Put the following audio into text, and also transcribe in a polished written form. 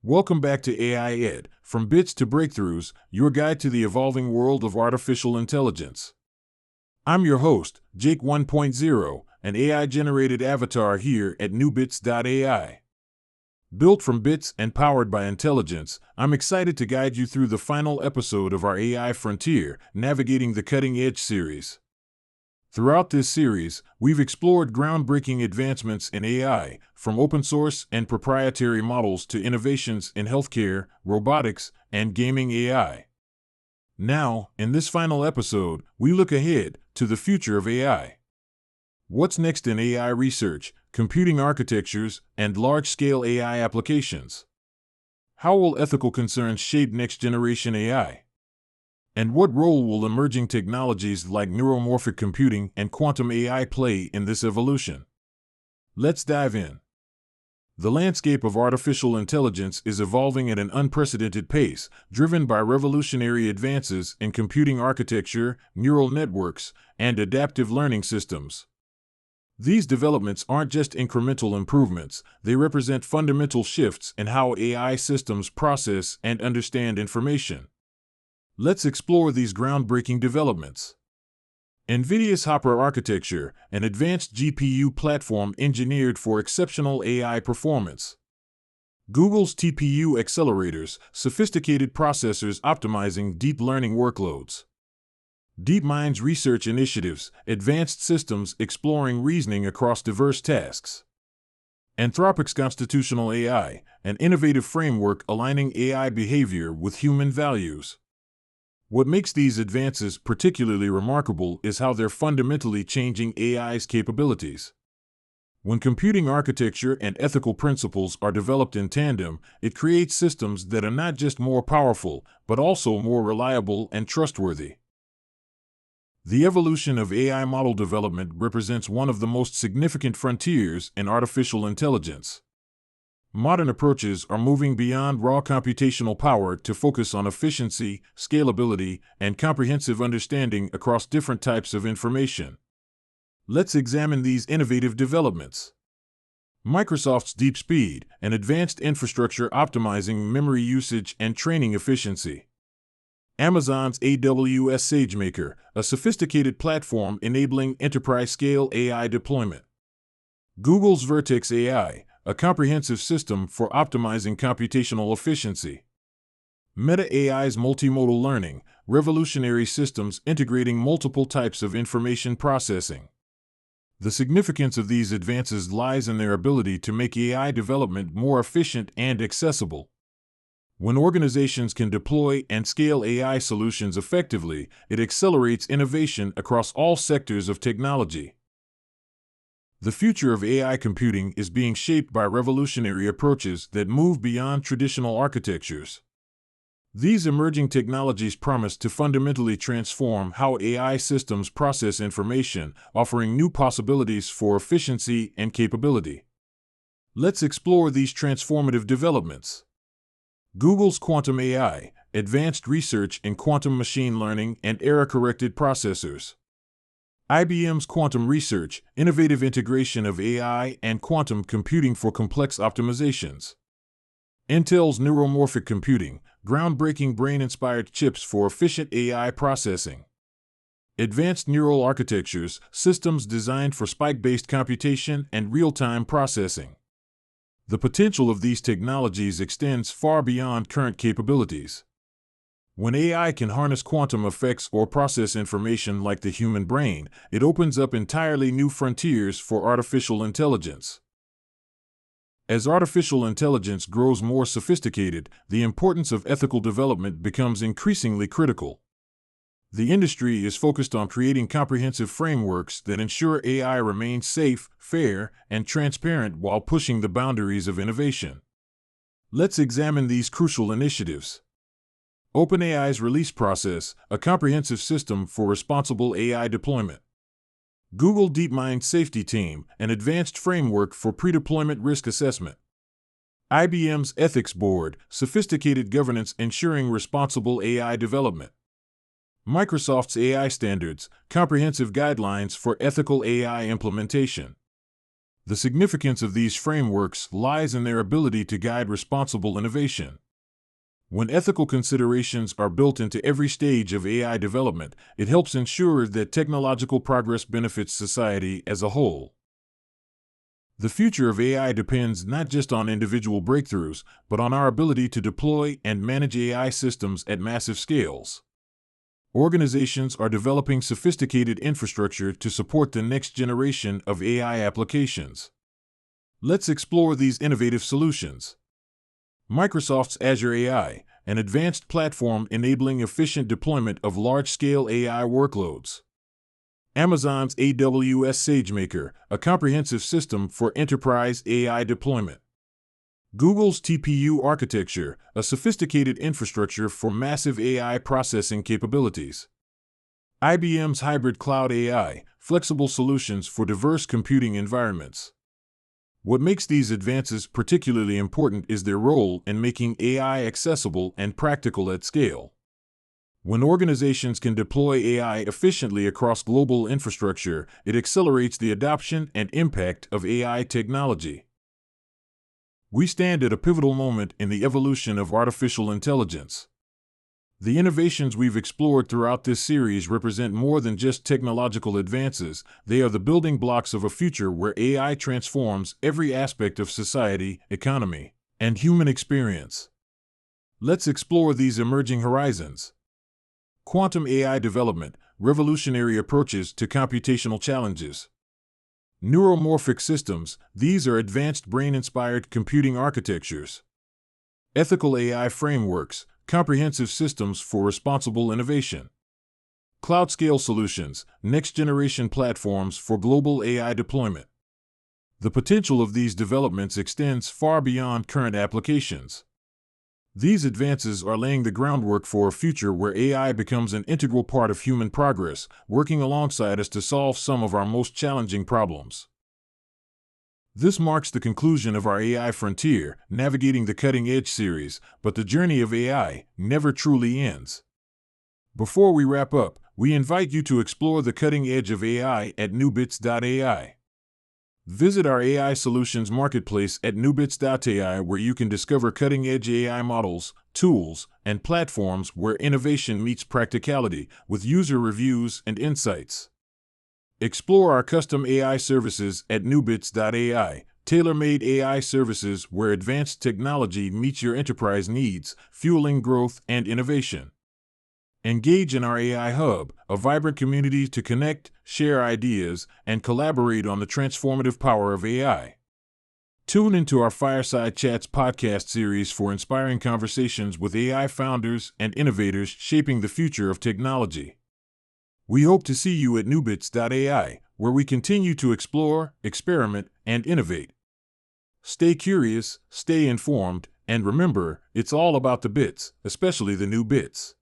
Welcome back to AI Ed, from bits to breakthroughs, your guide to the evolving world of artificial intelligence. I'm your host, Jake 1.0, an AI-generated avatar here at newbits.ai. Built from bits and powered by intelligence, I'm excited to guide you through the final episode of our AI Frontier, Navigating the Cutting Edge series. Throughout this series, we've explored groundbreaking advancements in AI, from open source and proprietary models to innovations in healthcare, robotics, and gaming AI. Now, in this final episode, we look ahead to the future of AI. What's next in AI research, computing architectures, and large-scale AI applications? How will ethical concerns shape next-generation AI? And what role will emerging technologies like neuromorphic computing and quantum AI play in this evolution? Let's dive in. The landscape of artificial intelligence is evolving at an unprecedented pace, driven by revolutionary advances in computing architecture, neural networks, and adaptive learning systems. These developments aren't just incremental improvements, they represent fundamental shifts in how AI systems process and understand information. Let's explore these groundbreaking developments. NVIDIA's Hopper architecture, an advanced GPU platform engineered for exceptional AI performance. Google's TPU accelerators, sophisticated processors optimizing deep learning workloads. DeepMind's research initiatives, advanced systems exploring reasoning across diverse tasks. Anthropic's constitutional AI, an innovative framework aligning AI behavior with human values. What makes these advances particularly remarkable is how they're fundamentally changing AI's capabilities. When computing architecture and ethical principles are developed in tandem, it creates systems that are not just more powerful, but also more reliable and trustworthy. The evolution of AI model development represents one of the most significant frontiers in artificial intelligence. Modern approaches are moving beyond raw computational power to focus on efficiency, scalability, and comprehensive understanding across different types of information. Let's examine these innovative developments. Microsoft's DeepSpeed, an advanced infrastructure optimizing memory usage and training efficiency. Amazon's AWS SageMaker, a sophisticated platform enabling enterprise-scale AI deployment. Google's Vertex AI, a comprehensive system for optimizing computational efficiency. Meta AI's multimodal learning, revolutionary systems integrating multiple types of information processing. The significance of these advances lies in their ability to make AI development more efficient and accessible. When organizations can deploy and scale AI solutions effectively, it accelerates innovation across all sectors of technology. The future of AI computing is being shaped by revolutionary approaches that move beyond traditional architectures. These emerging technologies promise to fundamentally transform how AI systems process information, offering new possibilities for efficiency and capability. Let's explore these transformative developments. Google's quantum AI, advanced research in quantum machine learning and error-corrected processors. IBM's quantum research, innovative integration of AI and quantum computing for complex optimizations. Intel's Neuromorphic Computing, groundbreaking brain-inspired chips for efficient AI processing. Advanced neural architectures, systems designed for spike-based computation and real-time processing. The potential of these technologies extends far beyond current capabilities. When AI can harness quantum effects or process information like the human brain, it opens up entirely new frontiers for artificial intelligence. As artificial intelligence grows more sophisticated, the importance of ethical development becomes increasingly critical. The industry is focused on creating comprehensive frameworks that ensure AI remains safe, fair, and transparent while pushing the boundaries of innovation. Let's examine these crucial initiatives. OpenAI's release process, a comprehensive system for responsible AI deployment. Google DeepMind Safety Team, an advanced framework for pre-deployment risk assessment. IBM's Ethics Board, sophisticated governance ensuring responsible AI development. Microsoft's AI Standards, comprehensive guidelines for ethical AI implementation. The significance of these frameworks lies in their ability to guide responsible innovation. When ethical considerations are built into every stage of AI development, it helps ensure that technological progress benefits society as a whole. The future of AI depends not just on individual breakthroughs, but on our ability to deploy and manage AI systems at massive scales. Organizations are developing sophisticated infrastructure to support the next generation of AI applications. Let's explore these innovative solutions. Microsoft's Azure AI, an advanced platform enabling efficient deployment of large-scale AI workloads. Amazon's AWS SageMaker, a comprehensive system for enterprise AI deployment. Google's TPU architecture, a sophisticated infrastructure for massive AI processing capabilities. IBM's hybrid cloud AI, flexible solutions for diverse computing environments. What makes these advances particularly important is their role in making AI accessible and practical at scale. When organizations can deploy AI efficiently across global infrastructure, it accelerates the adoption and impact of AI technology. We stand at a pivotal moment in the evolution of artificial intelligence. The innovations we've explored throughout this series represent more than just technological advances. They are the building blocks of a future where AI transforms every aspect of society, economy, and human experience. Let's explore these emerging horizons. Quantum AI development, revolutionary approaches to computational challenges. Neuromorphic systems, these are advanced brain-inspired computing architectures. Ethical AI frameworks, comprehensive systems for responsible innovation. Cloud-scale solutions, next-generation platforms for global AI deployment. The potential of these developments extends far beyond current applications. These advances are laying the groundwork for a future where AI becomes an integral part of human progress, working alongside us to solve some of our most challenging problems. This marks the conclusion of our AI Frontier, Navigating the Cutting Edge series, but the journey of AI never truly ends. Before we wrap up, we invite you to explore the cutting edge of AI at newbits.ai. Visit our AI solutions marketplace at newbits.ai, where you can discover cutting-edge AI models, tools, and platforms where innovation meets practicality, with user reviews and insights. Explore our custom AI services at newbits.ai, tailor-made AI services where advanced technology meets your enterprise needs, fueling growth and innovation. Engage in our AI Hub, a vibrant community to connect, share ideas, and collaborate on the transformative power of AI. Tune into our Fireside Chats podcast series for inspiring conversations with AI founders and innovators shaping the future of technology. We hope to see you at newbits.ai, where we continue to explore, experiment, and innovate. Stay curious, stay informed, and remember, it's all about the bits, especially the new bits.